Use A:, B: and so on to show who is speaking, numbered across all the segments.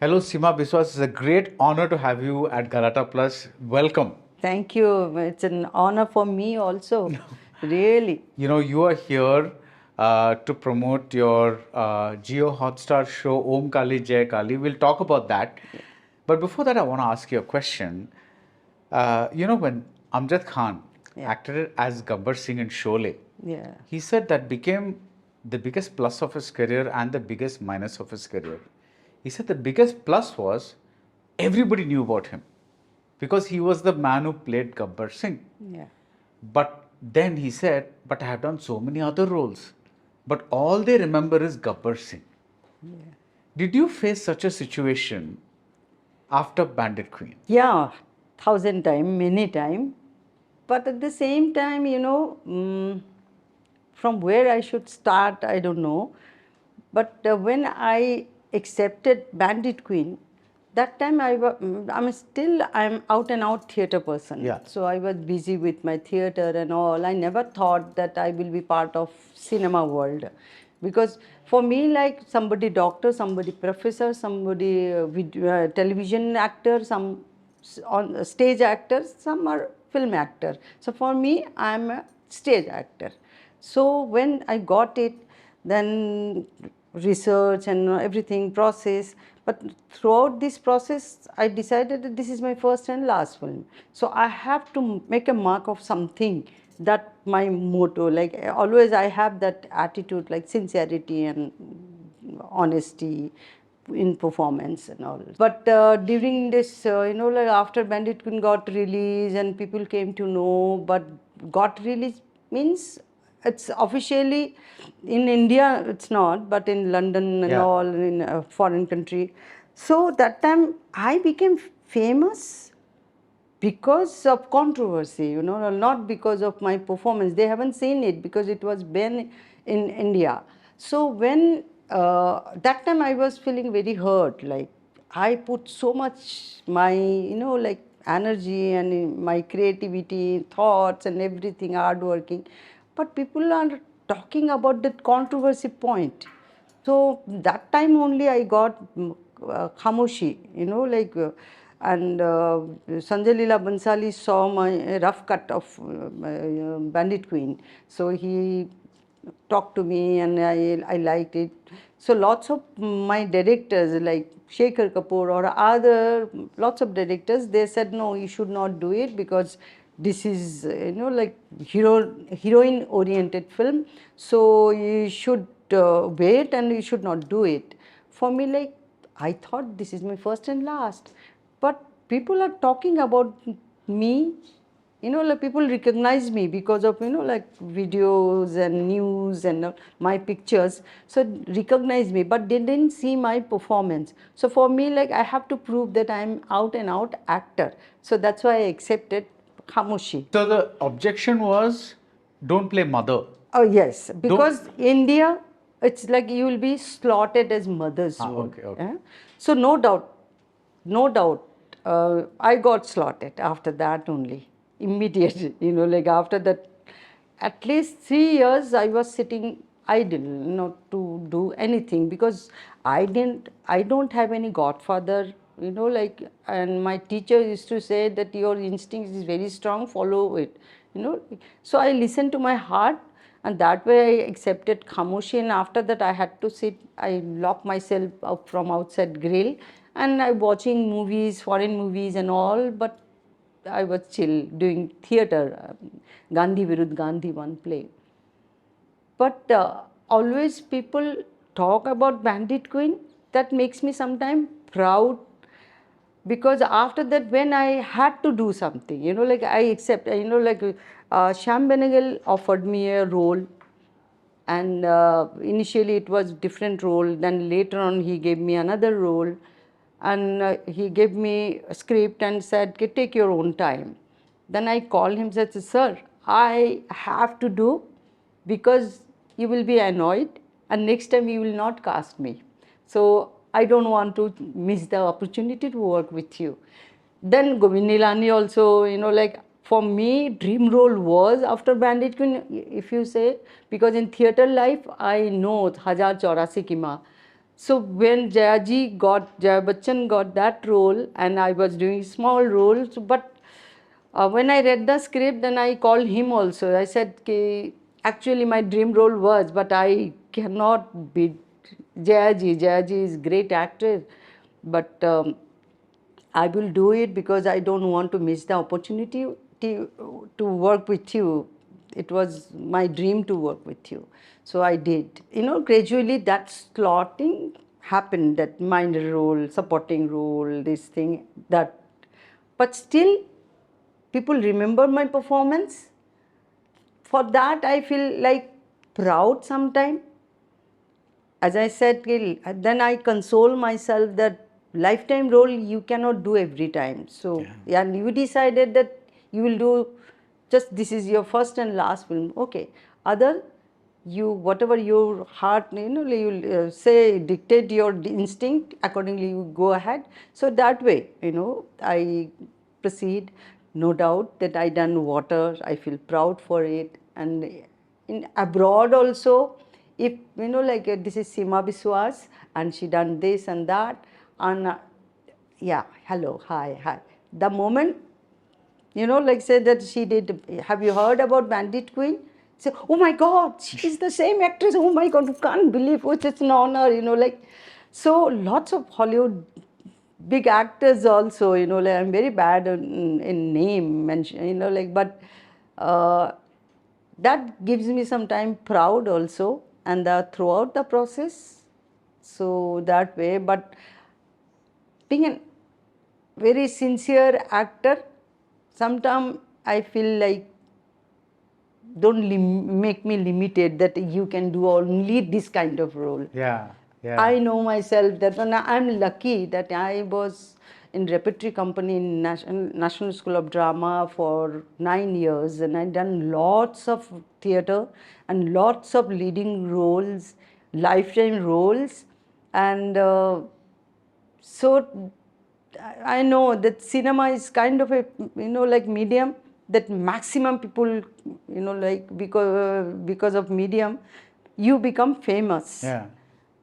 A: Hello, Seema Biswas. It's a great honor to have you at Galatta Plus. Welcome.
B: Thank you. It's an honor for me also. Really.
A: You are here to promote your Geo Hotstar show, Omkalijaikali. We'll talk about that. But before that, I want to ask you a question. When Amjad Khan
B: Yeah.
A: acted as Gabbar Singh in Sholay,
B: Yeah.
A: he said that became the biggest plus of his career and the biggest minus of his career. He said the biggest plus was everybody knew about him because he was the man who played Gabbar Singh.
B: Yeah.
A: But then he said, but I have done so many other roles. But all they remember is Gabbar Singh.
B: Yeah.
A: Did you face such a situation after Bandit Queen?
B: Yeah. 1,000 times, many times. But at the same time, from where I should start, I don't know. But when I accepted Bandit Queen, that time I'm out and out theatre person.
A: Yeah.
B: So I was busy with my theatre and all. I never thought that I will be part of cinema world, because for me, like, somebody doctor, somebody professor, somebody television actor, some on stage actors, some are film actor. So for me, I'm a stage actor. So when I got it, then research and everything process, but throughout this process I decided that this is my first and last film, so I have to make a mark of something. That my motto, like always I have that attitude, like sincerity and honesty in performance and all. But during this, like after Bandit Queen got released and people came to know, but got released means it's officially in India, it's not, but in London and
A: Yeah.
B: all, in a foreign country. So that time I became famous because of controversy, not because of my performance. They haven't seen it because it was banned in India. So when that time I was feeling very hurt, like I put so much my, like energy and my creativity, thoughts and everything, hardworking, but people are talking about that controversy point. So that time only I got khamoshi, and Sanjay Leela Bansali saw my rough cut of Bandit Queen. So he talked to me and I liked it. So lots of my directors like Shekhar Kapoor or other, lots of directors, they said, no, you should not do it because this is, like heroine oriented film. So you should wait and you should not do it. For me, like, I thought this is my first and last. But people are talking about me, like people recognize me because of, like videos and news and my pictures. So recognize me, but they didn't see my performance. So for me, like, I have to prove that I'm out and out actor. So that's why I accepted Khamoshi.
A: So the objection was don't play mother.
B: Oh yes,
A: Don't.
B: because India, it's like you will be slaughtered as mother's role.
A: Okay.
B: Yeah? So no doubt, no doubt, I got slaughtered after that only, immediately. Like after that, at least 3 years I was sitting idle, not to do anything, because I don't have any godfather. Like, and my teacher used to say that your instinct is very strong, follow it. So I listened to my heart, and that way I accepted Khamoshi. And after that I had to sit, I locked myself up from outside grill, and I watching movies, foreign movies and all, but I was chill doing theatre, Gandhi Virudh Gandhi, one play. But always people talk about Bandit Queen, that makes me sometimes proud, because after that when I had to do something, like I accept, like Shyam Benegal offered me a role, and initially it was different role, then later on he gave me another role, and he gave me a script and said, "Okay, take your own time." Then I called him and said, "Sir, I have to do, because you will be annoyed and next time you will not cast me, so I don't want to miss the opportunity to work with you." Then Govind Nilani also, like, for me, dream role was after Bandit Queen, if you say, because in theatre life, I know Hajar Chaurasi Ki Maa. So when Jaya Bachchan got that role, and I was doing small roles, but when I read the script, then I called him also. I said, "Ki, actually my dream role was, but I cannot beat Jayaji. Jayaji is great actor, but I will do it because I don't want to miss the opportunity to work with you. It was my dream to work with you. So I did. Gradually that slotting happened, that minor role, supporting role, this thing, that. But still, people remember my performance. For that, I feel like proud sometimes. As I said, then I console myself that lifetime role you cannot do every time. So, yeah, and you decided that you will do just this is your first and last film. Okay. Other, you whatever your heart, you say dictate your instinct, accordingly you go ahead. So that way, I proceed. No doubt that I done water. I feel proud for it, and in abroad also, if like this is Seema Biswas and she done this and that, and yeah, hello, hi. The moment like say that she did, have you heard about Bandit Queen? Say, oh my God, she's the same actress. Oh my God, you can't believe, oh, it's an honor, like. So lots of Hollywood big actors also, like I'm very bad in name mention, like, but that gives me some proud also, and throughout the process. So that way, but being a very sincere actor, sometimes I feel like don't make me limited that you can do only this kind of role.
A: Yeah, yeah.
B: I know myself that when I'm lucky that I was in repertory company in National School of Drama for 9 years, and I done lots of theatre and lots of leading roles, lifetime roles, and so I know that cinema is kind of a like medium that maximum people like because of medium you become famous.
A: Yeah.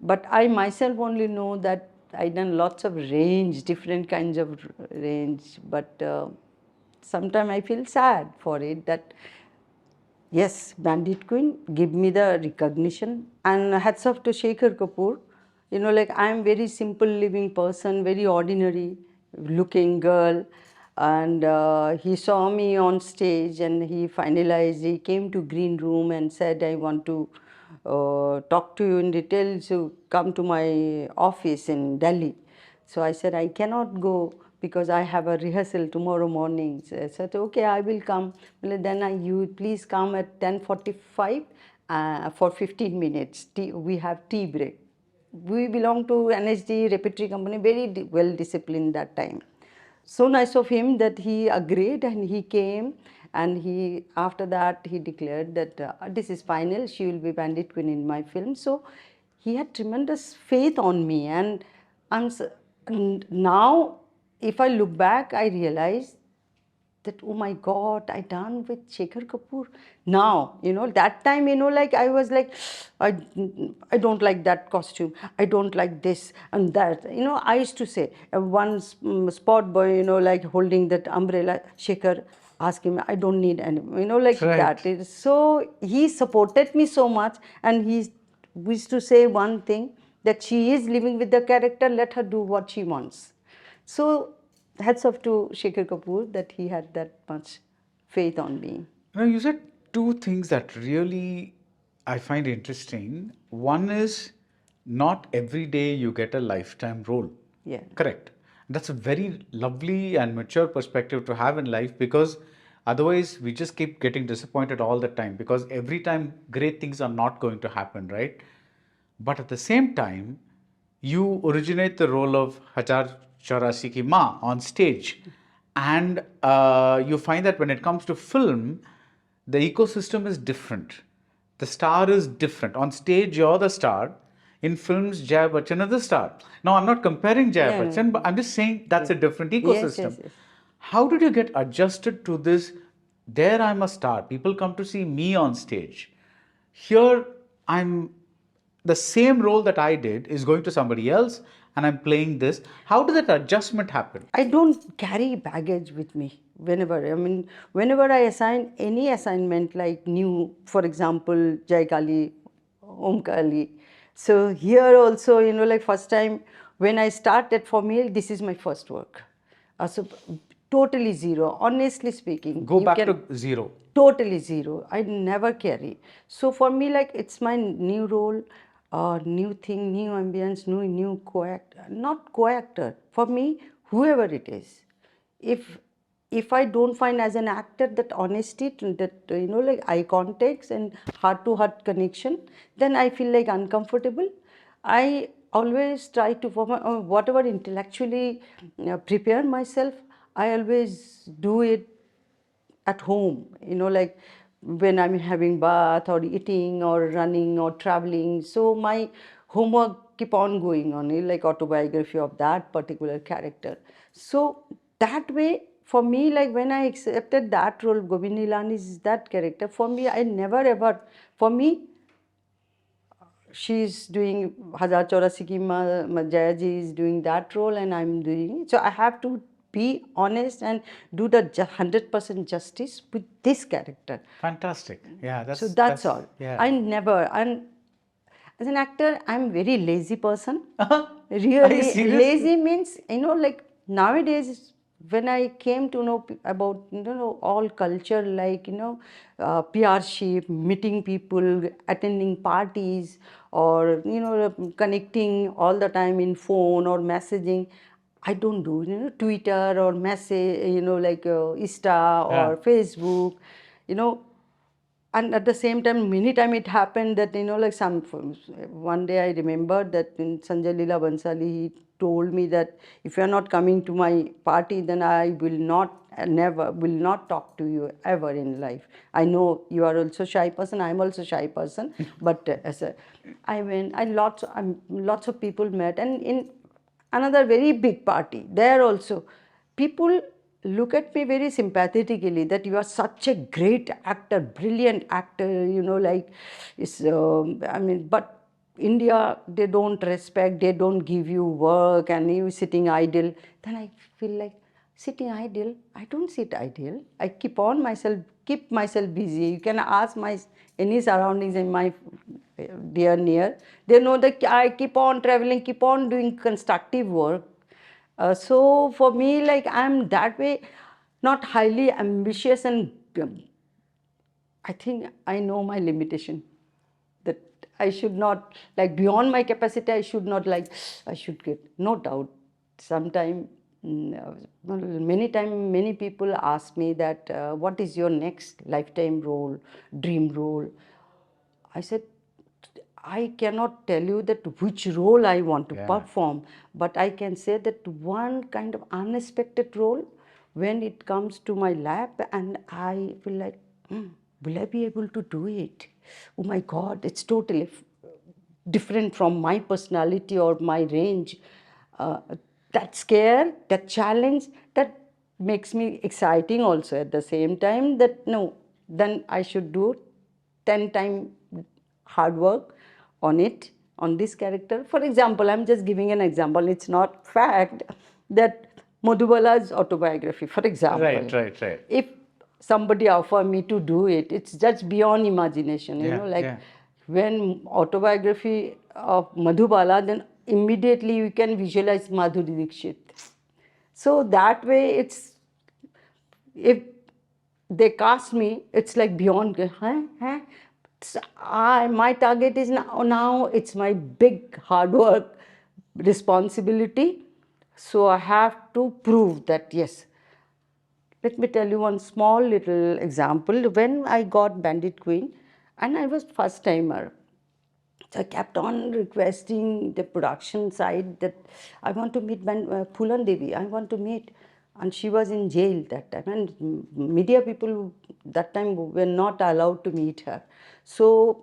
B: But I myself only know that I done lots of range, different kinds of range. But sometimes I feel sad for it that yes, Bandit Queen, give me the recognition. And hats off to Shekhar Kapoor. Like I am very simple living person, very ordinary looking girl. And he saw me on stage and he finalized, he came to green room and said, I want to talk to you in detail, so come to my office in Delhi. So I said, I cannot go because I have a rehearsal tomorrow morning. So I said, okay, I will come. Well, then you please come at 10:45 for 15 minutes. We have tea break. We belong to NHD repertory company, very well disciplined that time. So nice of him that he agreed and he came, and he after that he declared that this is final, she will be Bandit Queen in my film. So he had tremendous faith on me, and now if I look back I realize that oh my God, I done with Shekhar Kapoor. Now that time like I was like I don't like that costume, I don't like this and that. I used to say one spot boy like holding that umbrella, Shekhar, ask him, I don't need any like
A: Right.
B: that. So he supported me so much, and he used to say one thing, that she is living with the character, let her do what she wants. So hats off to Shekhar Kapoor that he had that much faith on me.
A: Now, you said two things that really I find interesting. One is not every day you get a lifetime role.
B: Yeah.
A: Correct. That's a very lovely and mature perspective to have in life, because otherwise we just keep getting disappointed all the time, because every time great things are not going to happen, right? But at the same time, you originate the role of Hajar Chaurasi Ki Ma on stage. And you find that when it comes to film, the ecosystem is different. The star is different. On stage, you're the star. In films, Jaya Bachchan is the star. Now, I'm not comparing Jaya
B: Yeah.
A: Bachchan, but I'm just saying that's a different ecosystem.
B: Yes.
A: How did you get adjusted to this? There, I'm a star. People come to see me on stage. Here, I'm the same role that I did is going to somebody else and I'm playing this. How did that adjustment happen?
B: I don't carry baggage with me whenever I assign any assignment like new, for example, Jaikali, Omkali. So here also, like first time when I started, for me, this is my first work. So totally zero, honestly speaking.
A: Go back to zero.
B: Totally zero. I never carry. So for me, like it's my new role, new thing, new ambience, new co-actor, not co-actor. For me, whoever it is, if if I don't find as an actor that honesty, that like eye contacts and heart to heart connection, then I feel like uncomfortable. I always try to, for my, whatever intellectually prepare myself, I always do it at home, like when I'm having bath or eating or running or traveling. So my homework keep on going on, like autobiography of that particular character. So that way, for me, like when I accepted that role, Govind Nilani is that character. For me, I never ever, for me, she's doing Hazar Chaurasi Ki Jayaji is doing that role and I'm doing it. So I have to be honest and do the 100% justice with this character.
A: Fantastic. Yeah,
B: So that's all.
A: Yeah.
B: I never, and as an actor, I'm very lazy person.
A: Are you
B: Really,
A: serious?
B: lazy means, like nowadays, when I came to know about, all culture, like, PR-ship, meeting people, attending parties, or, connecting all the time in phone or messaging, I don't do, Twitter or message, like Insta or
A: Yeah.
B: Facebook, you know, and at the same time, many time it happened that, like one day I remember that in Sanjay Leela Bansali, he told me that if you are not coming to my party, then I will not, never, will not talk to you ever in life. I know you are also shy person, I am also shy person, but I went, lots of people met, and in another very big party, there also, people look at me very sympathetically that you are such a great actor, brilliant actor, like it's but India, they don't respect, they don't give you work, and you sitting idle. Then I feel like, sitting idle, I don't sit idle, I keep myself busy. You can ask my any surroundings in my dear near, they know that I keep on traveling, keep on doing constructive work. So for me, like I'm that way, not highly ambitious, and I think I know my limitation. That I should not, like beyond my capacity, I should not, like I should get, no doubt. Sometime, many time, many people ask me that, what is your next lifetime role, dream role? I said, I cannot tell you that which role I want to perform, but I can say that one kind of unexpected role, when it comes to my lap, and I feel like, will I be able to do it? Oh my God, it's totally different from my personality or my range. Uh, that scare, that challenge, that makes me exciting also at the same time, that no, then I should do 10 times hard work on it, on this character. For example, I'm just giving an example, it's not fact, that Madhubala's autobiography, for example.
A: Right.
B: If somebody offer me to do it, it's just beyond imagination, when autobiography of Madhubala, then immediately you can visualize Madhuri Dixit. So that way, it's, if they cast me, it's like beyond, So my target is now it's my big hard work responsibility. So I have to prove that, yes. Let me tell you one small little example. When I got Bandit Queen, and I was first timer, so I kept on requesting the production side that I want to meet Phulan Devi, I want to meet. And she was in jail that time, and media people that time were not allowed to meet her. So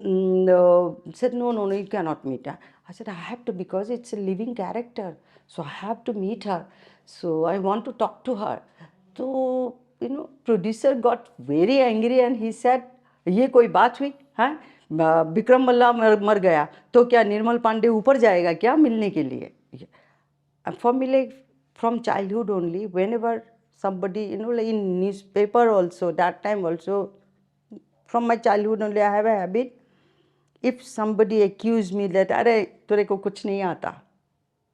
B: said, no, you cannot meet her. I said, I have to, because it's a living character. So I have to meet her. So I want to talk to her. So, producer got very angry and he said, ये कोई बात हुई? हाँ? विक्रम मल्ला मर गया तो क्या निर्मल पांडे ऊपर जाएगा क्या मिलने के लिए? And for me, like from childhood only, whenever somebody, like in newspaper also, that time also, from my childhood only, I have a habit. If somebody accuse me that, "Arey, tere ko kuch nahi aata.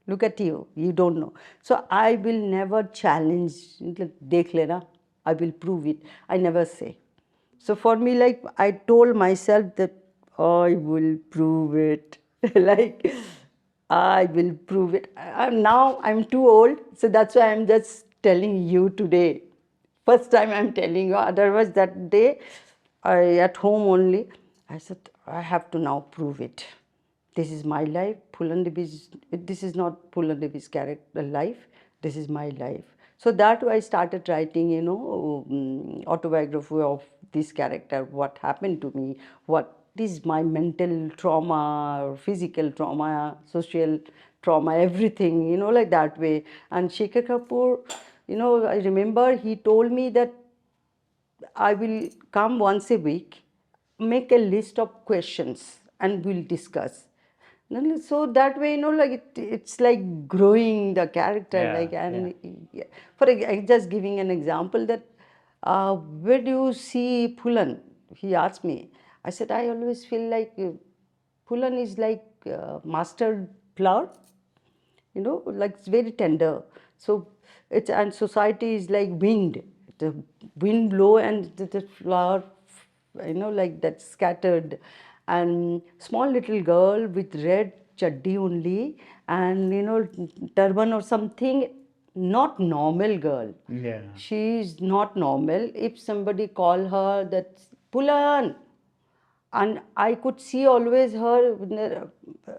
B: Look at you, you don't know." So I will never challenge. Dekh lena, I will prove it. I never say. So for me, like I told myself that I will prove it. Like I will prove it. Now I'm too old, so that's why I'm just telling you today. First time I'm telling you. Otherwise, that day, at home only, I said I have to now prove it. This is my life. This is not Pulandevi's character life. This is my life. So that way I started writing, autobiography of this character, what happened to me, what is my mental trauma, physical trauma, social trauma, everything, like that way. And Shekhar Kapoor, I remember he told me that I will come once a week, make a list of questions, and we'll discuss. So that way, like it's like growing the character,
A: Yeah,
B: like yeah. Just giving an example that where do you see Phulan? He asked me. I said I always feel like Phulan is like mustard flour, like it's very tender. So and society is like wind. The wind blow and the flower, like that scattered. And small little girl with red chaddi only and turban or something, not normal girl.
A: yeah.
B: She is not normal. If somebody call her that Pulan, and I could see always her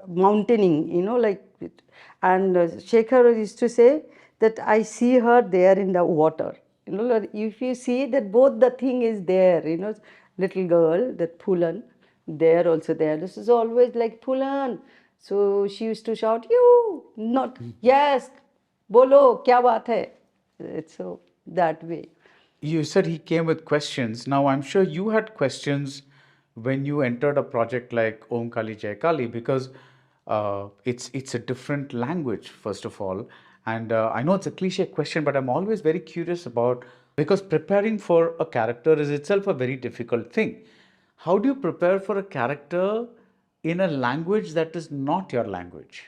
B: mountaining, like, and Shekhar used to say that I see her there in the water. Like, if you see that both the thing is there, little girl, that Phulan, there also there. This is always like Phulan. So she used to shout, you, not, yes, bolo, kya baat hai? It's so that way.
A: You said he came with questions. Now, I'm sure you had questions when you entered a project like omkalijaikali because it's a different language, first of all. And I know it's a cliche question, but I'm always very curious about because preparing for a character is itself a very difficult thing. How do you prepare for a character in a language that is not your language?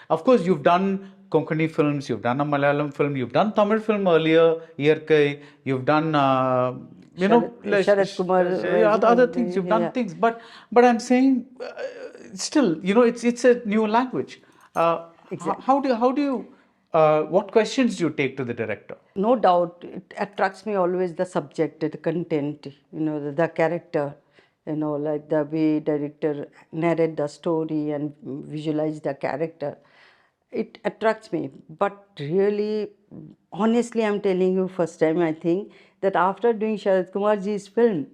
A: Of course, you've done Konkani films, you've done a Malayalam film, you've done Tamil film earlier, Iyarkai, you've done,
B: Sharad Kumar,
A: other things, you've done
B: yeah.
A: things. But I'm saying, still, it's a new language.
B: Exactly.
A: How do you, what questions do you take to the director?
B: No doubt, it attracts me always the subject, the content, the character, like the way director narrate the story and visualize the character. It attracts me. But really, honestly, I'm telling you, first time I think that after doing Sharad Kumarji's film,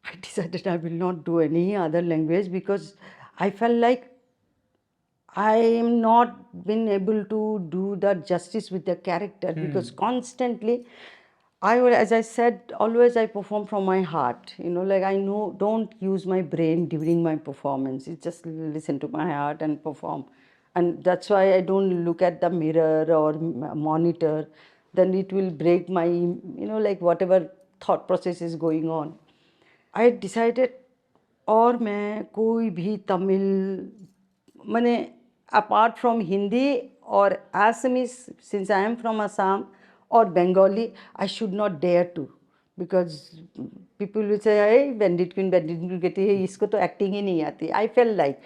B: I decided I will not do any other language because I felt like I am not been able to do the justice with the character because constantly I will, as I said, always I perform from my heart. Like I know, don't use my brain during my performance. It's just listen to my heart and perform. And that's why I don't look at the mirror or monitor. Then it will break my, like whatever thought process is going on. I decided और मैं कोई भी तमिल मैंने apart from Hindi or Assamese, since I am from Assam, or Bengali, I should not dare to because people will say, hey, Bandit Queen कहती है इसको तो acting ही नहीं आती. I felt like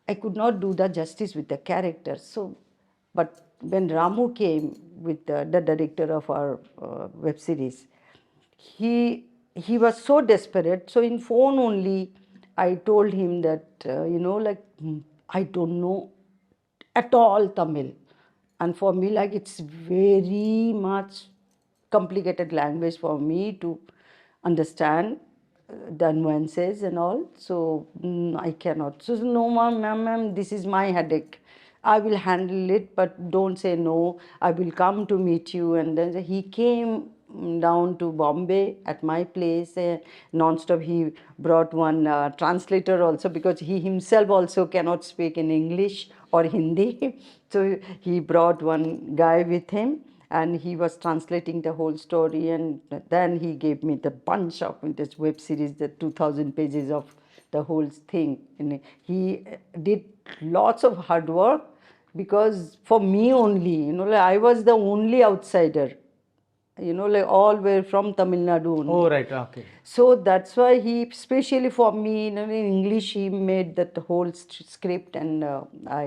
B: I could not do the justice with the character. So, but when Ramu came with the director of our web series, he was so desperate. So in phone only, I told him that like I don't know at all Tamil, and for me like it's very much complicated language for me to understand the nuances and all. So I cannot. So no, ma'am, this is my headache. I will handle it, but don't say no. I will come to meet you. And then he came down to Bombay at my place. Non-stop he brought one translator also, because he himself also cannot speak in English or Hindi. So he brought one guy with him, and he was translating the whole story, and then he gave me the bunch of this web series, the 2000 pages of the whole thing. And he did lots of hard work, because for me only, like I was the only outsider, like all were from Tamil Nadu only.
A: Oh, right. Okay.
B: So that's why he, especially for me, in English, he made that whole script, and I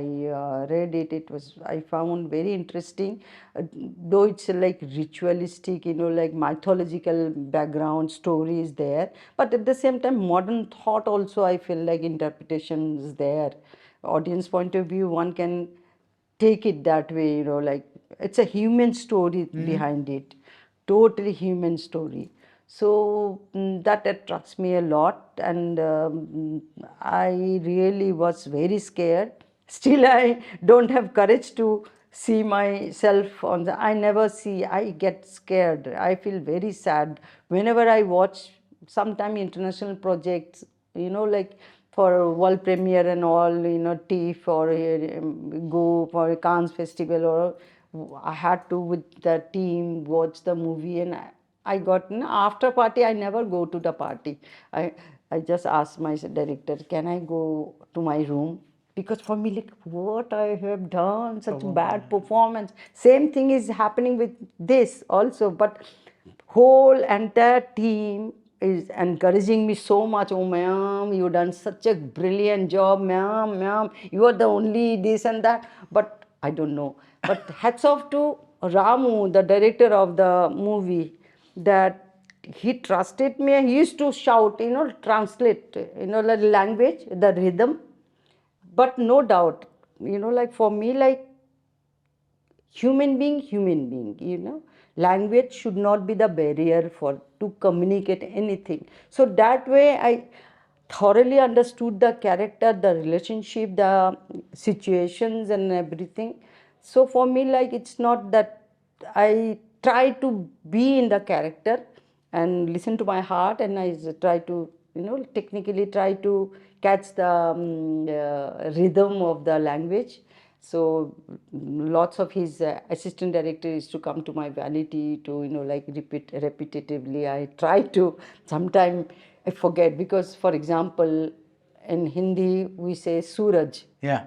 B: read it. It was, I found very interesting, though it's like ritualistic, like mythological background story is there. But at the same time, modern thought also, I feel like interpretation is there. Audience point of view, one can take it that way, like it's a human story behind it, totally human story. So that attracts me a lot, and I really was very scared. Still, I don't have courage to see myself on the. I never see. I get scared. I feel very sad whenever I watch sometime international projects. Like for world premiere and all. TIFF or go for a Cannes festival, or I had to with the team watch the movie, and I got after party. I never go to the party. I just asked my director, can I go to my room? Because for me, like, what I have done, such bad performance. Same thing is happening with this also, but whole entire team is encouraging me so much. Oh, ma'am, you done such a brilliant job, ma'am, you are the only this and that. But I don't know. But hats off to Ramu, the director of the movie, that he trusted me. He used to shout, translate, the language, the rhythm. But no doubt, like for me, like human being, language should not be the barrier for to communicate anything. So that way I thoroughly understood the character, the relationship, the situations and everything. So for me, like, it's not that I try to be in the character and listen to my heart, and I try to, technically try to catch the rhythm of the language. So lots of his assistant director is to come to my vanity to, like, repeat repetitively. I try to, sometime I forget, because for example in Hindi we say Suraj.
A: Yeah.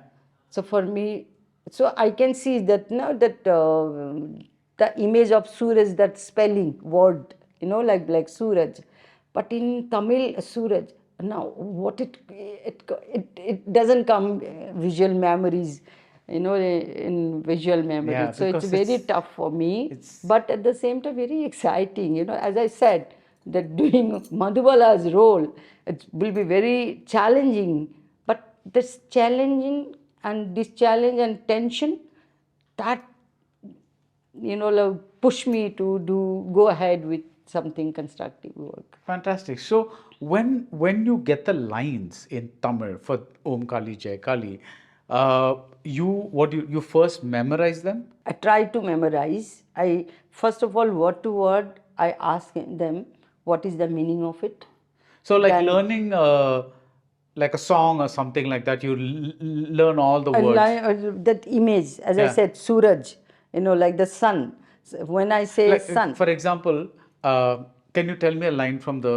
B: So for me, so I can see that now that the image of Suraj, that spelling word, like Suraj. But in Tamil, Suraj, now what it doesn't come visual memories, in visual memory.
A: Yeah,
B: So it's
A: because
B: very tough for me,
A: it's-
B: but at the same time very exciting. As I said, that doing Madhubala's role, it will be very challenging. But this challenging and this challenge and tension, that, like, push me to go ahead with something constructive work.
A: Fantastic. So when you get the lines in Tamil for Omkali Jaikali, you first memorize them?
B: I try to memorize. I first of all, word to word, I ask them what is the meaning of it.
A: So like
B: Then-
A: learning like a song or something like that, you learn all the
B: a
A: words.
B: that image, as I
A: Yeah.
B: said, Suraj, like the sun. So when I say
A: Like,
B: sun,
A: for example, can you tell me a line from the?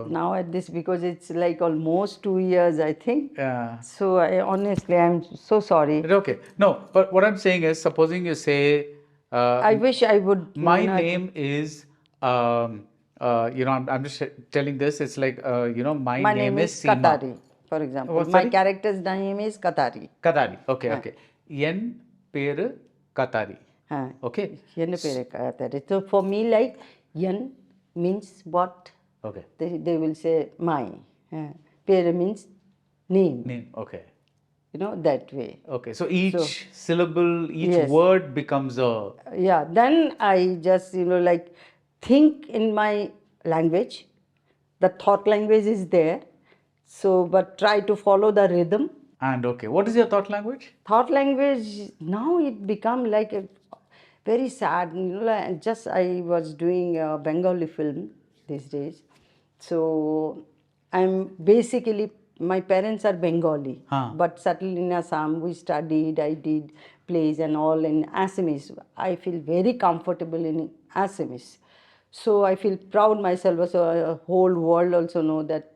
B: now at this, because it's like almost 2 years, I think.
A: Yeah.
B: So honestly, I'm so sorry.
A: Okay. No, but what I'm saying is, supposing you say,
B: I wish I would.
A: my name is, I'm just telling this. It's like, my name is Seema.
B: Kathari, for example.
A: What,
B: My
A: sorry?
B: character's name is Kathari.
A: Kadari. Okay, okay. Yen peru Katari.
B: Huh.
A: Okay.
B: Yen pere Kathari. So for me, like, Yen means what?
A: Okay.
B: They will say my. Pere means name.
A: Name. Okay.
B: That way.
A: Okay. So each syllable, each
B: Yes.
A: word becomes a.
B: Yeah, then I just, like, think in my language. The thought language is there. So, but try to follow the rhythm.
A: And okay, what is your thought language?
B: Thought language, now it become like very sad. Just I was doing a Bengali film these days, so I'm basically, my parents are Bengali,
A: Huh.
B: but settled in Assam. We studied. I did plays and all in Assamese. I feel very comfortable in Assamese, so I feel proud myself. So a whole world also know that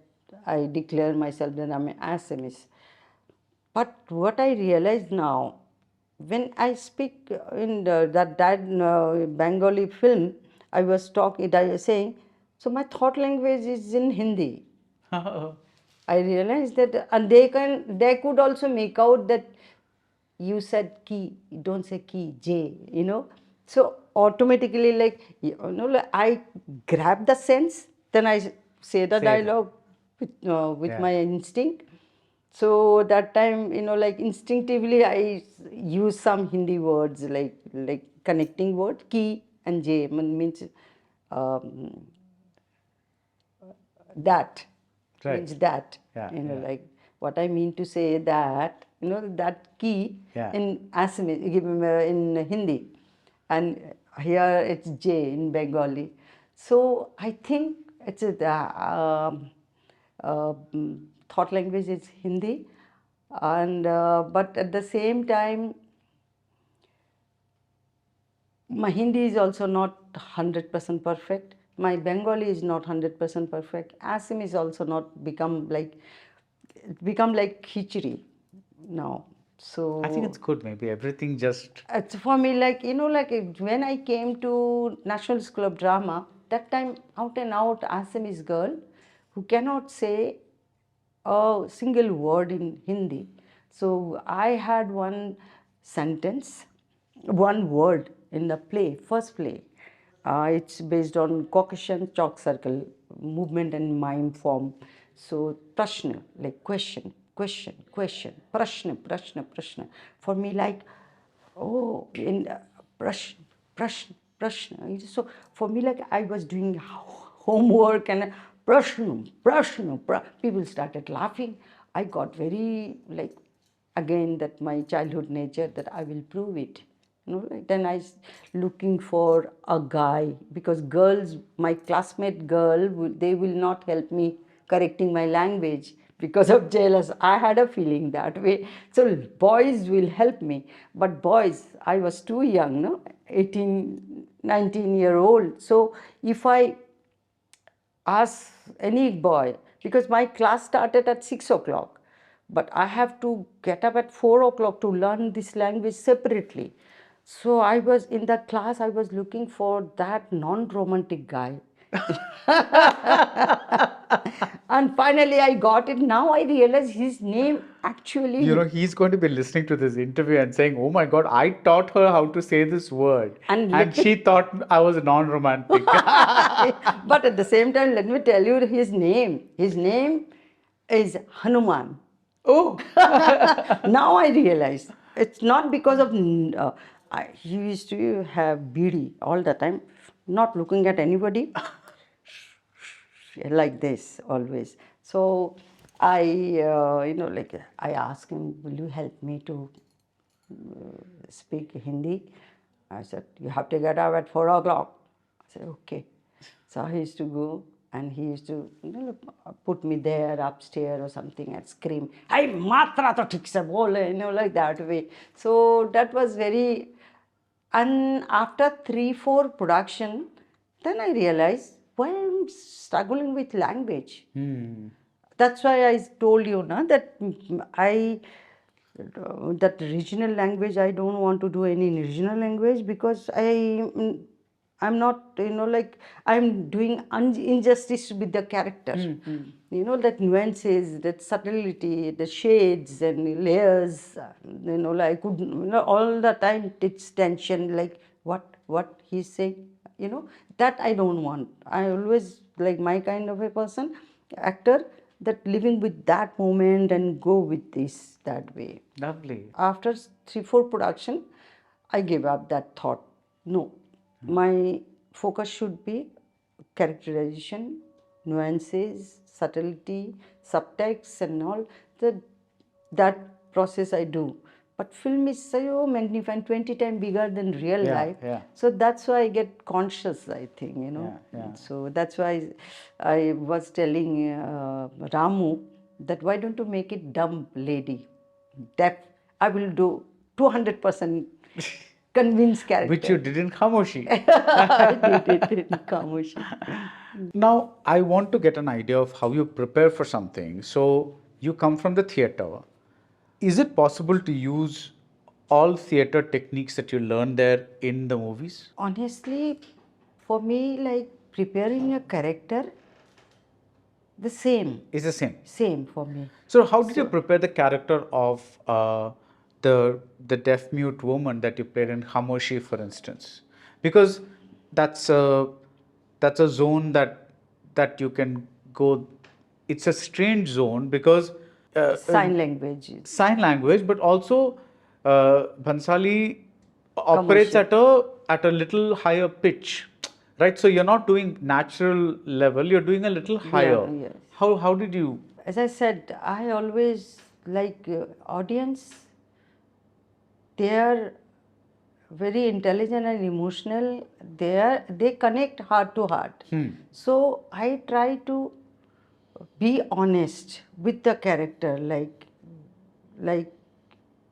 B: I declare myself that I'm Assamese. But what I realize now, when I speak in that Bengali film, I was talking, I was saying, so my thought language is in Hindi. I realized that, and they could also make out that you said ki, don't say ki, J. So automatically, like, I grab the sense, then I say the
A: Say that.
B: dialogue with
A: Yeah.
B: my instinct. So that time, like instinctively, I use some Hindi words like connecting word, ki and J means um, that
A: Right.
B: means that,
A: Yeah, yeah.
B: like what I mean to say that, that key
A: Yeah.
B: in Assamese, in Hindi, and here it's J in Bengali. So I think it's thought language is Hindi, and but at the same time, my Hindi is also not 100% perfect. My Bengali is not 100% perfect. Assam is also not become like khichdi now. So
A: I think it's good. Maybe everything just.
B: it's for me, like, when I came to National School of Drama, that time out and out Assamese girl who cannot say a single word in Hindi. So I had one sentence, one word in the play, first play. It's based on Caucasian chalk circle movement and mime form. So prashna, like question, question, question, prashna. For me, like, oh, in prashna, prashna. So for me, like, I was doing homework and people started laughing. I got very, like, again, that my childhood nature, that I will prove it. Like, then looking for a guy, because girls, my classmate girl, they will not help me correcting my language because of jealous. I had a feeling that way. So boys will help me, but boys, I was too young, no, 18, 19-year old. So if I ask any boy, because my class started at 6 o'clock, but I have to get up at 4 o'clock to learn this language separately. So I was in the class, I was looking for that non-romantic guy. And finally I got it. Now I realize his name actually.
A: He's going to be listening to this interview and saying, "Oh my God, I taught her how to say this word,
B: And
A: and
B: let me
A: she thought I was non-romantic."
B: but at the same time, let me tell you his name. His name is Hanuman.
A: Oh,
B: Now I realize it's not because of. He used to have bidi all the time, not looking at anybody, like this always. So I, like, I asked him, "Will you help me to speak Hindi?" I said, "You have to get up at 4 o'clock." I said, "Okay." So I used to go, and he used to, put me there upstairs or something and scream, "Hey, matra to thik se bole," like that way. So that was very. And after 3, 4 production, then I realized why I'm struggling with language. That's why I told you na, that that regional language, I don't want to do any regional language, because I'm not, like, I'm doing injustice with the character. That nuances, that subtlety, the shades and layers, like I could, all the time it's tension, like what he's saying, that I don't want. I always, like, my kind of a person, actor, that living with that moment and go with this that way.
A: lovely.
B: After 3, 4 production, I gave up that thought. No, my focus should be characterization, nuances, subtlety, subtext, and all. That process I do. But film is so magnified, 20 times bigger than real
A: Yeah,
B: life.
A: yeah.
B: So that's why I get conscious, I think,
A: Yeah, yeah.
B: So that's why I was telling Ramu that why don't you make it dumb lady? That I will do 200% convince character.
A: Which you did in Khamoshi.
B: I did it in Kamushi.
A: Now, I want to get an idea of how you prepare for something. So, you come from the theatre. Is it possible to use all theatre techniques that you learn there in the movies?
B: Honestly, for me, like preparing a character, the same.
A: It's the same.
B: Same for me.
A: So, how did you prepare the character of the deaf mute woman that you played in Khamoshi, for instance? Because that's a zone that you can go. It's a strange zone because
B: Sign language.
A: sign language, but also Bhansali operates
B: Commercial.
A: at a little higher pitch, right? So you're not doing natural level; you're doing a little higher.
B: Yes.
A: How did you?
B: As I said, I always like audience. They are very intelligent and emotional. They connect heart to heart. So I try to be honest with the character. Like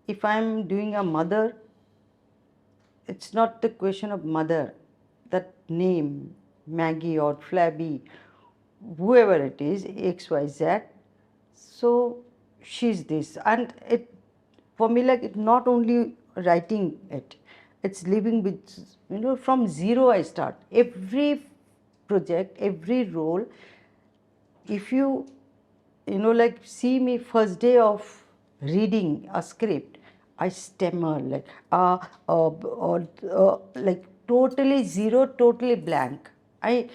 B: if I'm doing a mother, it's not the question of mother. That name, Maggie or Flabby, whoever it is, XYZ. So she's this. And it for me, like, it's not only writing it, it's living with, from zero I start. Every project, every role, if like see me first day of reading a script, I stammer like like totally zero, totally blank. I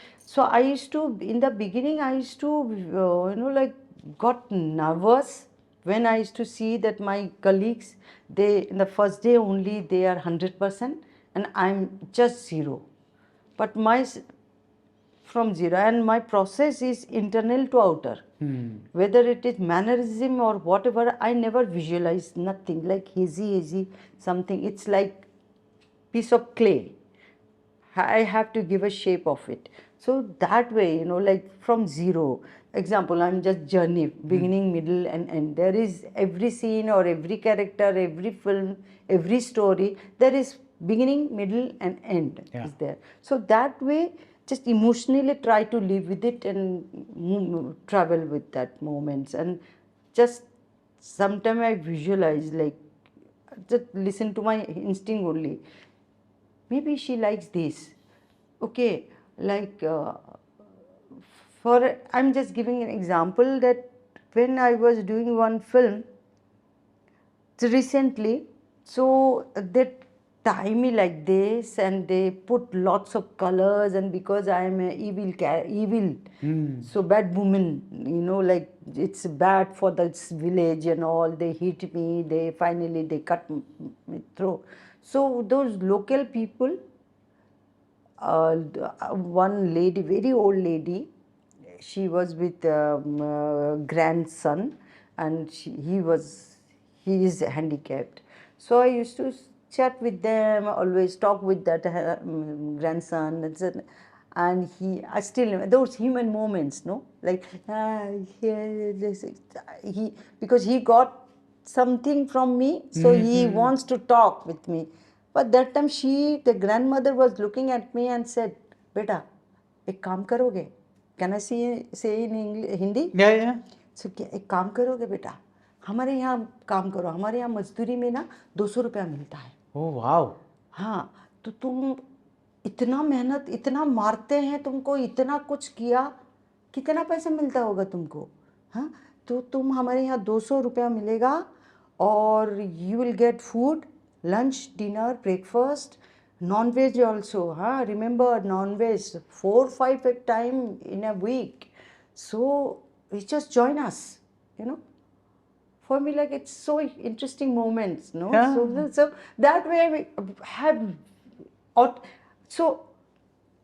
B: used to, in the beginning I used to like got nervous when I used to see that my colleagues, they in the first day only they are 100% and I'm just zero. But from zero, and my process is internal to outer. Whether it is mannerism or whatever, I never visualize nothing like hazy something. It's like piece of clay. I have to give a shape of it. So that way, like from zero. Example, I'm just journey, beginning, middle, and end. There is every scene or every character, every film, every story. There is beginning, middle, and end is there. So that way, just emotionally try to live with it and travel with that moments. And just sometimes I visualize, like, just listen to my instinct only. Maybe she likes this. Okay, like for I'm just giving an example that when I was doing one film recently, so they tie me like this and they put lots of colors, and because I am a evil, so bad woman, like it's bad for this village and all. They hit me. They finally they cut me through. So those local people, one lady, very old lady, she was with grandson, and he is handicapped. So I used to chat with them, always talk with that grandson, and I still remember those human moments, no, like he, because he got something from me, so he wants to talk with me. But that time the grandmother was looking at me and said, "Beta, एक काम करोगे?" Can I say in English, Hindi?
A: Yeah.
B: So एक काम करोगे बेटा, हमारे यहाँ काम करो, हमारे यहाँ मजदूरी में ना 200 रुपया मिलता है.
A: Oh wow.
B: हाँ, तो तुम इतना मेहनत, इतना मारते हैं तुमको, इतना कुछ किया, कितना पैसा मिलता होगा तुमको? हाँ, तो तुम हमारे यहाँ 200 रुपया मिलेगा और you will get food, lunch, dinner, breakfast, non-veg also. हाँ, remember non-veg 4-5 time in a week. So you just join us, For me, like, it's so interesting moments, no?
A: Yeah.
B: So that way we have, so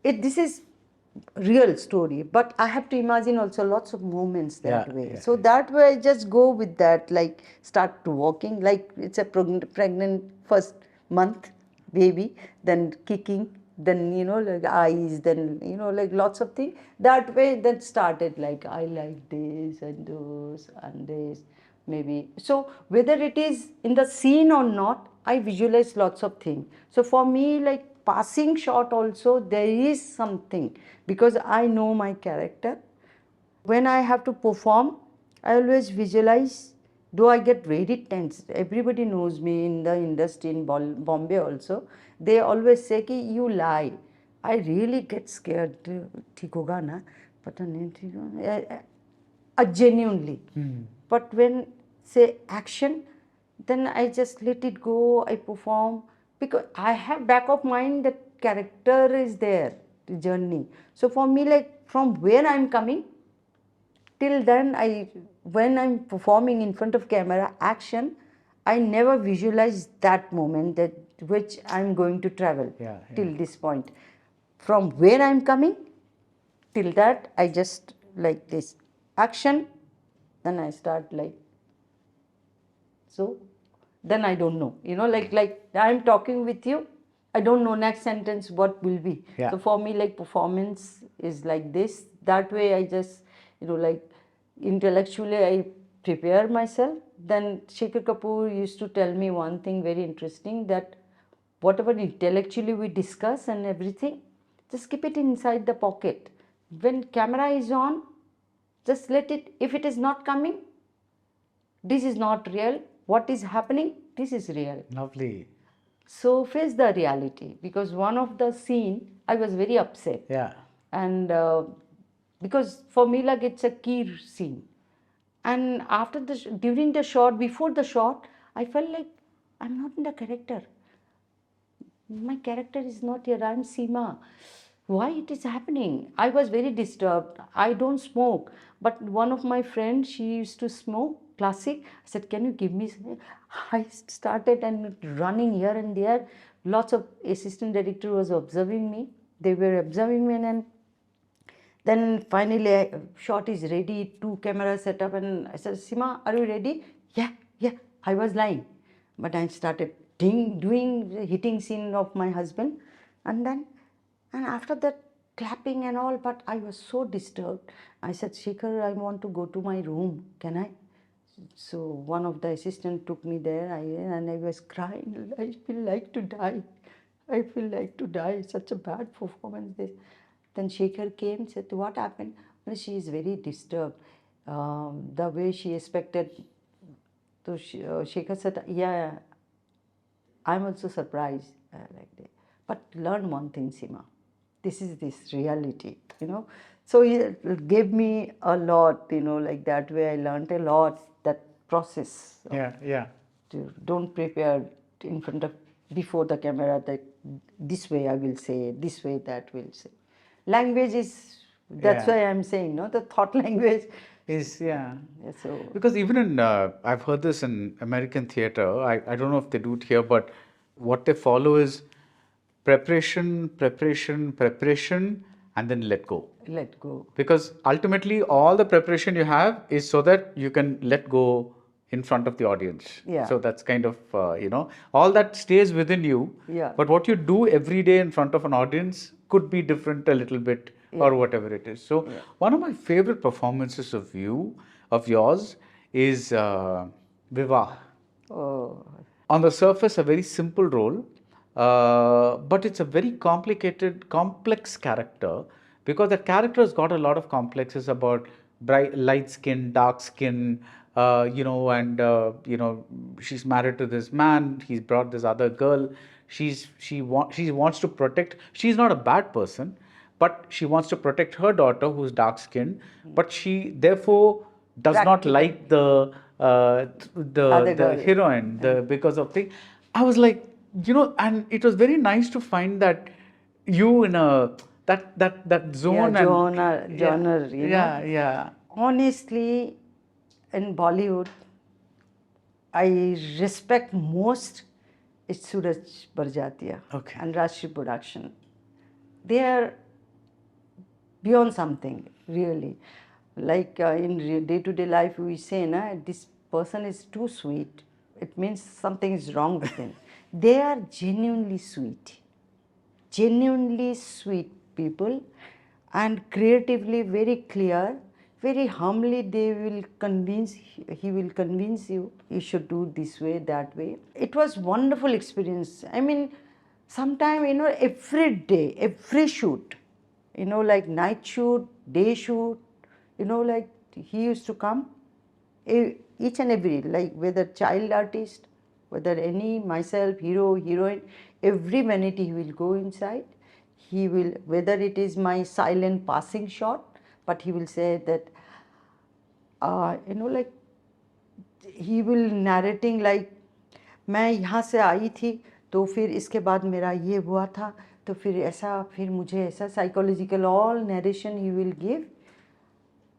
B: this is real story, but I have to imagine also lots of moments that
A: Yeah,
B: way.
A: yeah,
B: So that way I just go with that, like start to walking, like it's a pregnant first month baby, then kicking, then like eyes, then like lots of things. That way that started like I like this and those and this maybe. So whether it is in the scene or not, I visualize lots of things. So for me, like passing shot also there is something, because I know my character. When I have to perform, I always visualize. Though I get very tense, everybody knows me in the industry in Bombay also. They always say कि you lie. I really get scared. ठीक होगा ना? पता नहीं ठीक होगा. Genuinely. But when say action, then I just let it go. I perform because I have back of mind that character is there, the journey. So for me, like from where I'm coming till then, when I'm performing in front of camera, action, I never visualize that moment that which I'm going to travel
A: yeah,
B: till this point. From where I'm coming till that, I just like this action, then I start like so. Then I don't know, like I'm talking with you, I don't know next sentence what will be.
A: Yeah.
B: So for me, like performance is like this. That way I just like intellectually I prepare myself. Then Shekhar Kapoor used to tell me one thing very interesting, that whatever intellectually we discuss and everything, just keep it inside the pocket. When camera is on, just let it. If it is not coming, this is not real. What is happening, this is real.
A: lovely.
B: So face the reality, because one of the scene I was very upset.
A: Yeah,
B: And because for me, like it's a key scene. And after the during the shot, before the shot, I felt like I'm not in the character. My character is not here. I'm Seema. Why it is happening? I was very disturbed. I don't smoke, but one of my friends, she used to smoke classic. I said, "Can you give me?" I started and running here and there. Lots of assistant director was observing me. They were observing me, and then finally, shot is ready, two cameras set up, and I said, "Sima, are you ready?" Yeah, yeah. I was lying, but I started doing the hitting scene of my husband, and then, and after that, clapping and all. But I was so disturbed. I said, "Shekhar, I want to go to my room. Can I?" So one of the assistant took me there, and I was crying. I feel like to die. I feel like to die. Such a bad performance. This. Then Shekhar came, said, "What happened?" Well, she is very disturbed. The way she expected. So Shekhar said, "Yeah, I'm also surprised like that. But learn one thing, Seema. This is this reality. So it gave me a lot, like that way I learned a lot, that process of
A: yeah, yeah.
B: to don't prepare in front of before the camera that this way I will say, this way that will say. Language is that's
A: Yeah.
B: why I'm saying, no, the thought language.
A: Is yeah.
B: Yeah, so
A: Because even in, I've heard this in American theater. I don't know if they do it here, but what they follow is preparation, preparation, preparation, and then let go.
B: let go.
A: Because ultimately, all the preparation you have is so that you can let go in front of the audience.
B: Yeah.
A: So that's kind of, all that stays within you.
B: Yeah.
A: But what you do every day in front of an audience could be different a little bit or whatever it is. So one of my favorite performances of yours, is Vivah.
B: Oh,
A: On the surface, a very simple role, but it's a very complicated, complex character, because the character has got a lot of complexes about bright, light skin, dark skin, and she's married to this man. He's brought this other girl. She wants to protect. She's not a bad person, but she wants to protect her daughter, who's dark skinned. But she therefore does not
B: Practical.
A: like
B: Other
A: the
B: girl.
A: heroine, because of thing. I was like, and it was very nice to find that you in a that zone,
B: Yeah,
A: and
B: genre,
A: yeah, yeah.
B: Honestly, in Bollywood, I respect most is Suraj Barjatia
A: Okay.
B: and Rashtriya Production. They are beyond something, really. Like in day-to-day life, we say, na, this person is too sweet. It means something is wrong with him. They are genuinely sweet people, and creatively very clear, very humbly they will convince, he will convince you, you should do this way, that way. It was wonderful experience. I mean, sometime, every day, every shoot, like night shoot, day shoot, like he used to come, each and every, like whether child artist, whether any, myself, hero, heroine, every minute he will go inside. He will, whether it is my silent passing shot, but he will say that, like he will narrating like, मैं यहाँ से आई थी तो फिर इसके बाद मेरा ये हुआ था तो फिर ऐसा, फिर मुझे ऐसा, psychological all narration he will give.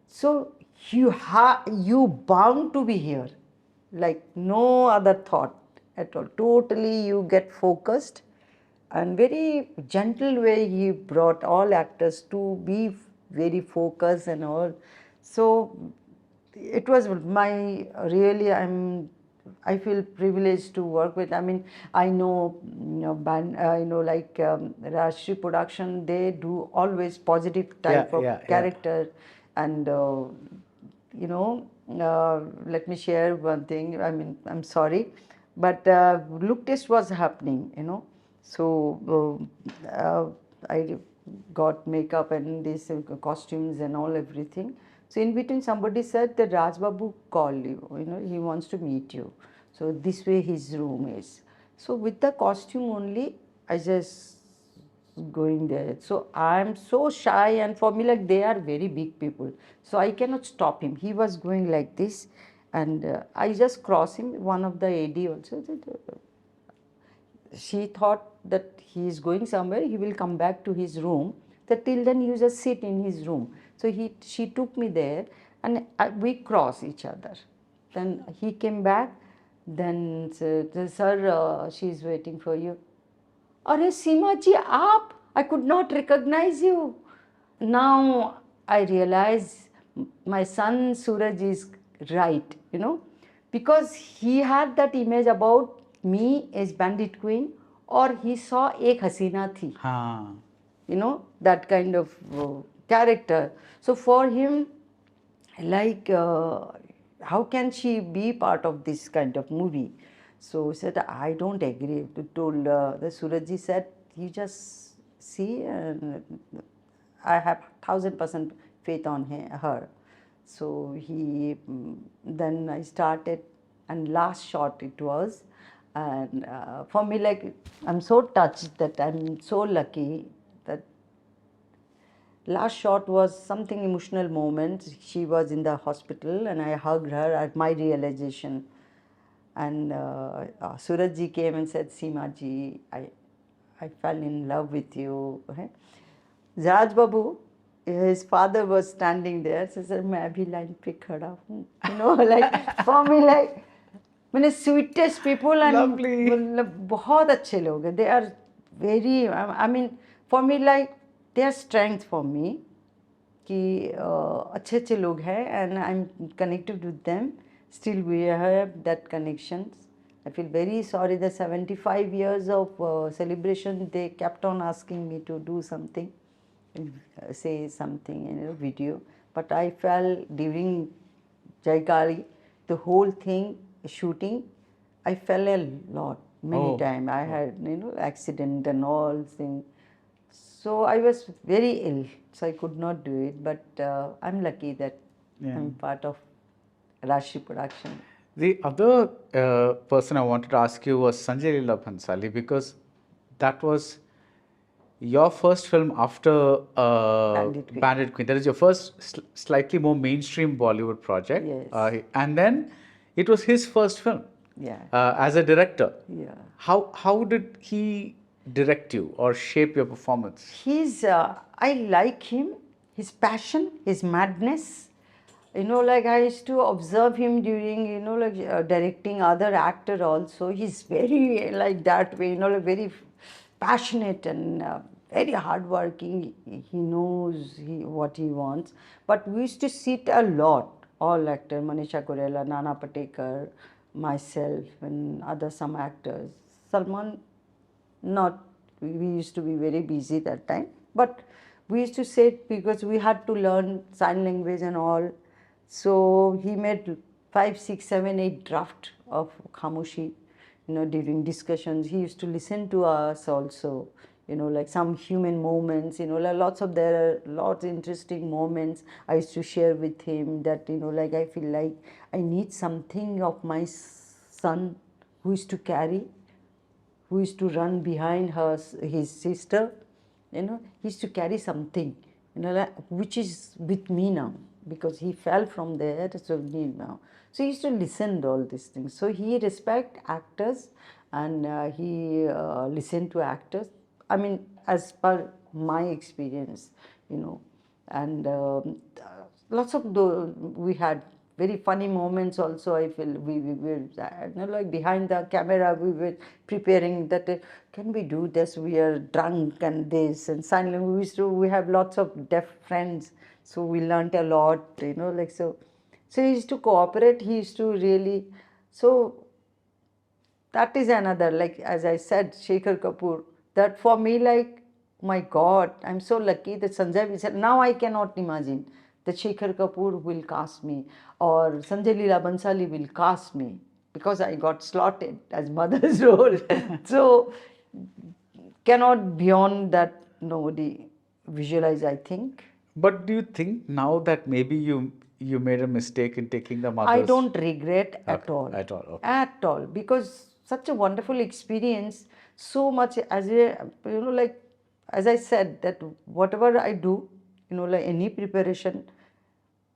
B: So you bound to be here, like no other thought at all. Totally, you get focused, and very gentle way he brought all actors to be very focused and all. So it was my really, I feel privileged to work with. I mean, I know, like Rashri production, they do always positive type of character, and let me share one thing. I mean, I'm sorry, but look test was happening, So I got makeup and these costumes and all, everything. So in between, somebody said that Raj Babu called you, he wants to meet you. So this way his room is. So with the costume only, I just going there. So I'm so shy, and for me, like, they are very big people. So I cannot stop him. He was going like this, and I just cross him. One of the AD also said, she thought that he is going somewhere, he will come back to his room. That till then you just sit in his room. So she took me there, and we cross each other. Then he came back. Then said, sir, she is waiting for you. Arey Seema ji, aap? I could not recognize you. Now I realize my son Suraj is right, because he had that image about me as Bandit Queen, or he saw Ek Hasina Thi. That kind of character. So for him, like, how can she be part of this kind of movie? So he said, I don't agree. Told the Surajji said, you just see, and I have 1000% faith on her. So then I started, and last shot it was, and for me, like, I'm so touched that I'm so lucky that last shot was something emotional moment. She was in the hospital, and I hugged her at my realization. And Surajji came and said, Seema ji, I fell in love with you. Raj Babu, his father was standing there. So said, मैं भी line पे खड़ा हूँ. Like, for me, like, मैंने sweetest people, and
A: lovely.
B: बहुत अच्छे लोग हैं. They are very, I mean, for me, like, they are strength for me. कि अच्छे लोग हैं, and I'm connected with them. Still we have that connections. I feel very sorry that 75 years of celebration, they kept on asking me to do something, say something in a video. But I felt during Jaikali, the whole thing, shooting, I fell a lot, many times. I had, accident and all things. So I was very ill, so I could not do it. But I'm lucky that I'm part of Rashri production.
A: The other person I wanted to ask you was Sanjay Leela Bhansali, because that was your first film after Bandit Queen. That is your first slightly more mainstream Bollywood project.
B: Yes.
A: And then it was his first film as a director.
B: Yeah.
A: How did he direct you or shape your performance?
B: I like him, his passion, his madness. Like, I used to observe him during, like directing other actor also. He's very like that way, like very passionate, and very hardworking. He knows what he wants. But we used to sit a lot, all actors, Manisha Koirala, Nana Patekar, myself, and other some actors. Salman, not, we used to be very busy that time. But we used to sit because we had to learn sign language and all. So he made 5, 6, 7, 8 draft of Khamoshi, during discussions. He used to listen to us also, like some human moments, like there are lots of interesting moments I used to share with him that, like I feel like I need something of my son who is to carry, who used to run behind his sister, he used to carry something, like, which is with me now, because he fell from there, so me now. So he used to listen to all these things. So he respect actors, and he listened to actors. I mean, as per my experience, and lots of we had very funny moments also. I feel we were like behind the camera, we were preparing that, can we do this, we are drunk and this, and suddenly we have lots of deaf friends, so we learnt a lot, like so he used to cooperate, he used to really. So that is another, like as I said, Shekhar Kapoor, that for me, like, my God, I'm so lucky that Sanjay said, now I cannot imagine that Shekhar Kapoor will cast me or Sanjay Leela Bansali will cast me, because I got slotted as mother's role. So cannot beyond that nobody visualize, I think.
A: But do you think now that maybe you made a mistake in taking the
B: I
A: mother's?
B: don't regret at
A: Okay,
B: all.
A: at all, okay.
B: At all. Because such a wonderful experience, so much as a, like, as I said, that whatever I do, like any preparation,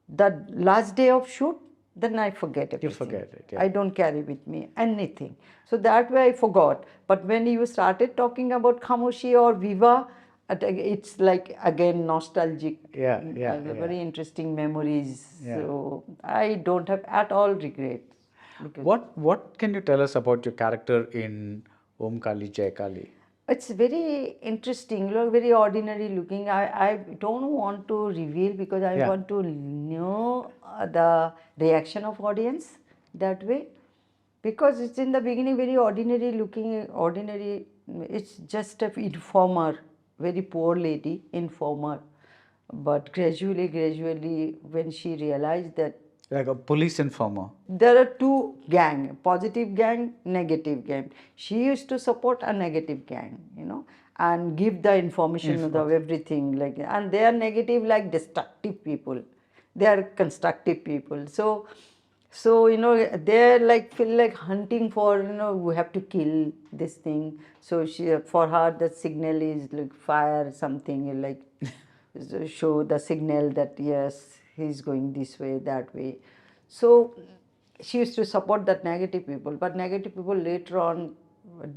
B: the last day of shoot, then I forget everything.
A: You forget it, yeah.
B: I don't carry with me anything. So that way I forgot. But when you started talking about Khamoshi or Viva, it's like again nostalgic.
A: Yeah, yeah, yeah.
B: Very interesting memories.
A: Yeah.
B: So I don't have at all regrets. Because
A: What can you tell us about your character in Omkalijaikali?
B: it's very interesting, very ordinary looking. I don't want to reveal because I
A: Yeah.
B: want to know the reaction of audience that way. Because it's in the beginning very ordinary looking, ordinary. It's just an informer, very poor lady, informer. But gradually, when she realized that
A: Like a police informer.
B: there are two gang, positive gang, negative gang. She used to support a negative gang, and give the information of everything, like, and they are negative, like destructive people. They are constructive people. So they're like feel like hunting for, we have to kill this thing. So she, for her, the signal is like fire something, like show the signal that yes, he's going this way, that way. So she used to support that negative people, but negative people later on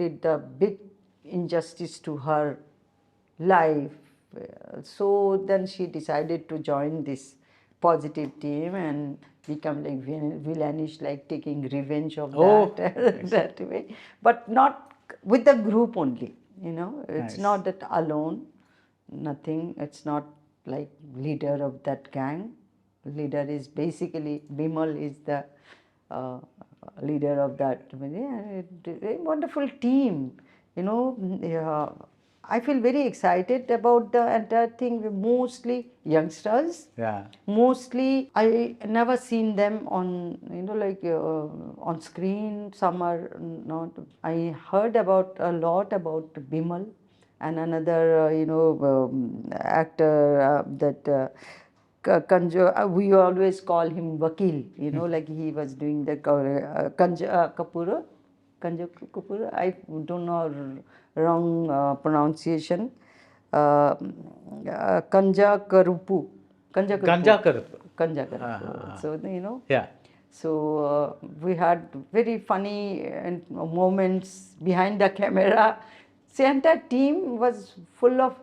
B: did the big injustice to her life. So then she decided to join this positive team and become like villainish, like taking revenge of that that way, but not with the group only. It's
A: Nice.
B: not that alone, nothing. It's not like leader of that gang. Leader is basically Bimal is the leader of that. A wonderful team. Yeah, I feel very excited about the entire thing. We're mostly youngsters.
A: Yeah.
B: Mostly, I never seen them on, like on screen. Some are not. I heard about a lot about Bimal and another, actor that. We always call him Vakil, like he was doing the Kapura. Kanja Kapura, I don't know wrong pronunciation. Kanja Karupu.
A: Ganja Karupu.
B: Kanja Karupu. So,
A: Yeah.
B: So we had very funny moments behind the camera. The entire team was full of.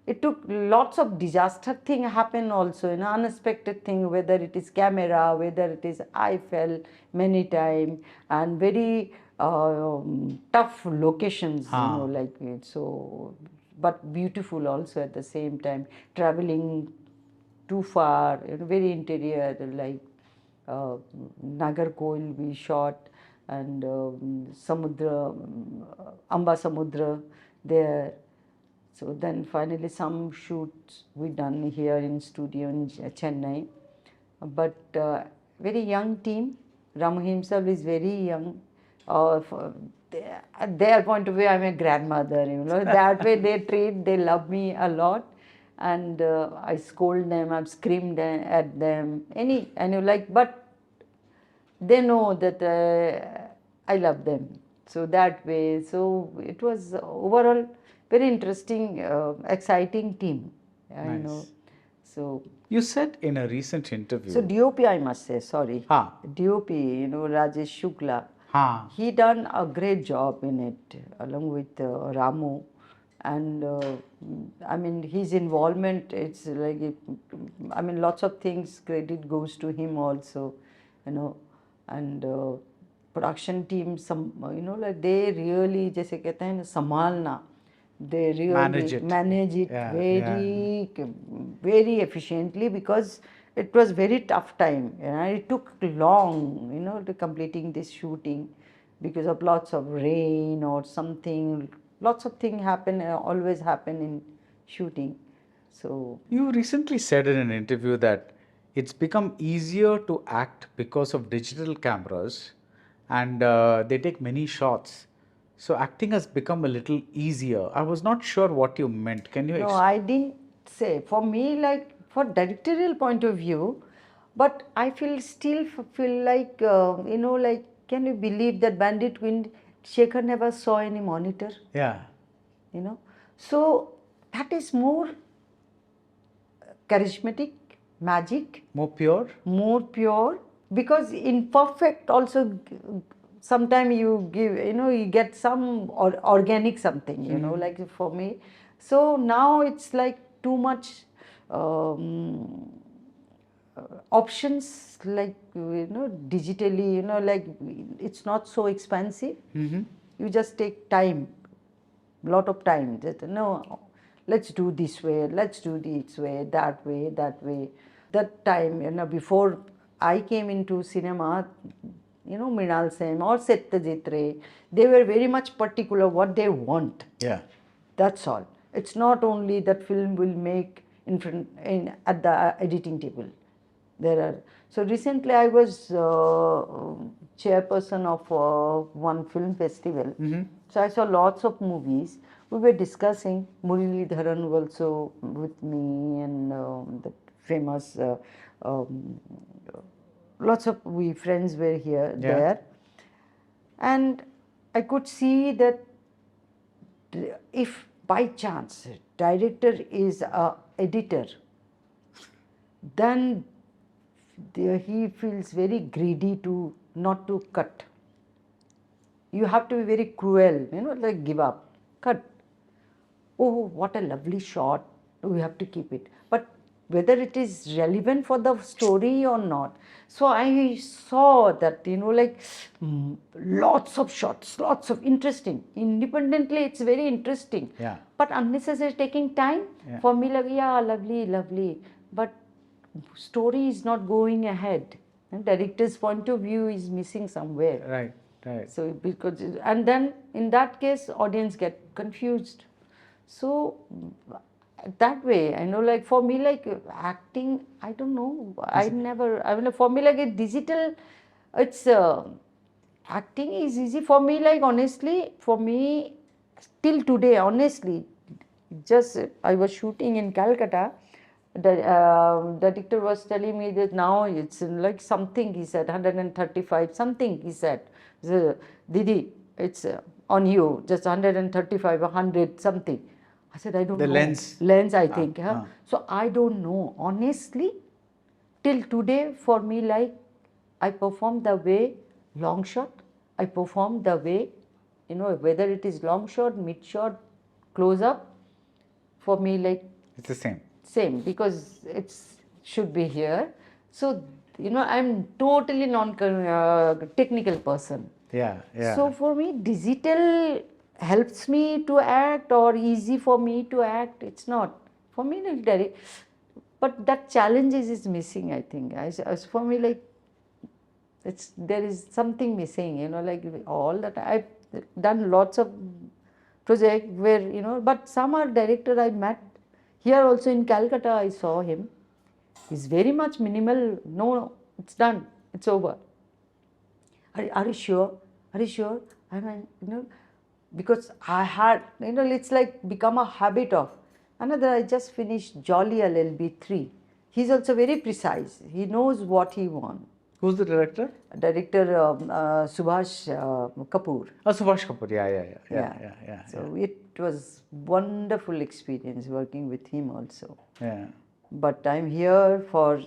B: It took lots of disaster thing happen also, unexpected thing. Whether it is camera, whether it is I fell many times, and very tough locations, like it. So but beautiful also at the same time. Traveling too far, very interior, like Nagarkoil we shot, and Samudra, Amba Samudra there. So then finally some shoots we done here in studio in Chennai. But very young team. Ramu himself is very young. At their point of view, I'm a grandmother. That way they love me a lot, and I scold them, I've screamed at them, but they know that I love them. So that way, so it was overall very interesting, exciting team. I know.
A: Nice.
B: So
A: You said in a recent interview.
B: so DOP, I must say, sorry.
A: Ha.
B: DOP, Rajesh Shukla.
A: Ha.
B: He done a great job in it, along with Ramu. And I mean, his involvement, it's like, lots of things, credit goes to him also, And production team, like they really, जैसे कहते हैं ना, संभालना, they really
A: Manage it. Yeah,
B: very efficiently, because it was very tough time. It took long, to completing this shooting, because of lots of rain or something. Lots of things happen, always happen in shooting. So
A: You recently said in an interview that it's become easier to act because of digital cameras, and they take many shots. So acting has become a little easier. I was not sure what you meant. Can you
B: no, I didn't say. For me, like, for directorial point of view, but I still feel like, like, can you believe that Bandit Wind, Shekhar never saw any monitor?
A: Yeah.
B: So that is more charismatic, magic,
A: More pure?
B: because imperfect also, sometimes you give, you get some organic something, like for me. So now it's like too much options, like, digitally, like, it's not so expensive. You just take time, lot of time. Just, no, let's do this way, that way. That time, before I came into cinema, Mrinal Sen or Satyajit Ray, they were very much particular what they want.
A: Yeah.
B: That's all. It's not only that film will make at the editing table. So recently I was chairperson of one film festival. So I saw lots of movies. We were discussing. Murali Dharan also with me, and the famous lots of we friends were here there, and I could see that if by chance director is a editor, then he feels very greedy to not to cut. You have to be very cruel, like give up, cut. Oh, what a lovely shot, we have to keep it. But whether it is relevant for the story or not. So I saw that, like, lots of shots, lots of interesting. Independently, it's very interesting.
A: Yeah.
B: But unnecessary taking time. For me, like, yeah, lovely. But story is not going ahead. And director's point of view is missing somewhere.
A: Right.
B: So and then in that case, audience get confused. So that way, like, for me, like, acting, I don't know. For me, like, a digital, it's acting is easy for me. Like, honestly, for me, till today, honestly, just I was shooting in Calcutta. The director was telling me that now it's like something, he said, 135, something, he said. Didi, it's on you, just 135, 100, something. I said, I don't know. Lens, I think. So I don't know. Honestly, till today, for me, like, I perform the way long shot, I perform the way, whether it is long shot, mid shot, close up, for me, like,
A: It's the same.
B: Same, because it should be here. So, I'm totally non-technical person.
A: Yeah.
B: So for me, digital helps me to act or easy for me to act. It's not. For me, like, but that challenge is missing, I think. As for me, like, there is something missing, like all that. I've done lots of projects where, but some are director I met. Here also in Calcutta, I saw him. He's very much minimal. No, it's done. It's over. Are you sure? Are you sure? I mean, because I had, it's like become a habit of. Another, I just finished Jolly LLB 3. He's also very precise. He knows what he wants.
A: Who's the director?
B: Director Subhash Kapoor.
A: Oh, Subhash Kapoor. Yeah.
B: So it was wonderful experience working with him also.
A: Yeah.
B: But I'm here for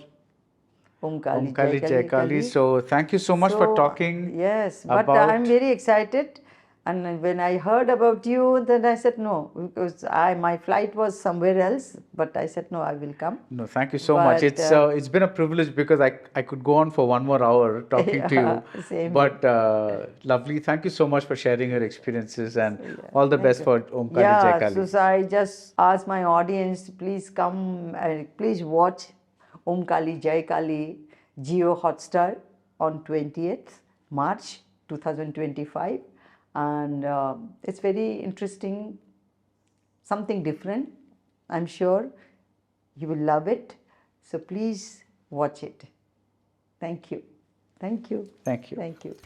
A: Omkalijaikali. So thank you so much for talking.
B: Yes, but I'm very excited. And when I heard about you, then I said no, because my flight was somewhere else. But I said no, I will come.
A: No, thank you so much. It's been a privilege because I could go on for one more hour talking to you.
B: Same.
A: But lovely. Thank you so much for sharing your experiences, and all the best for Omkalijaikali.
B: So I just ask my audience to please come and please watch Omkalijaikali Jio Hotstar on 20th March 2025. And it's very interesting, something different. I'm sure you will love it. So please watch it. Thank you. Thank you.
A: Thank you.
B: Thank you.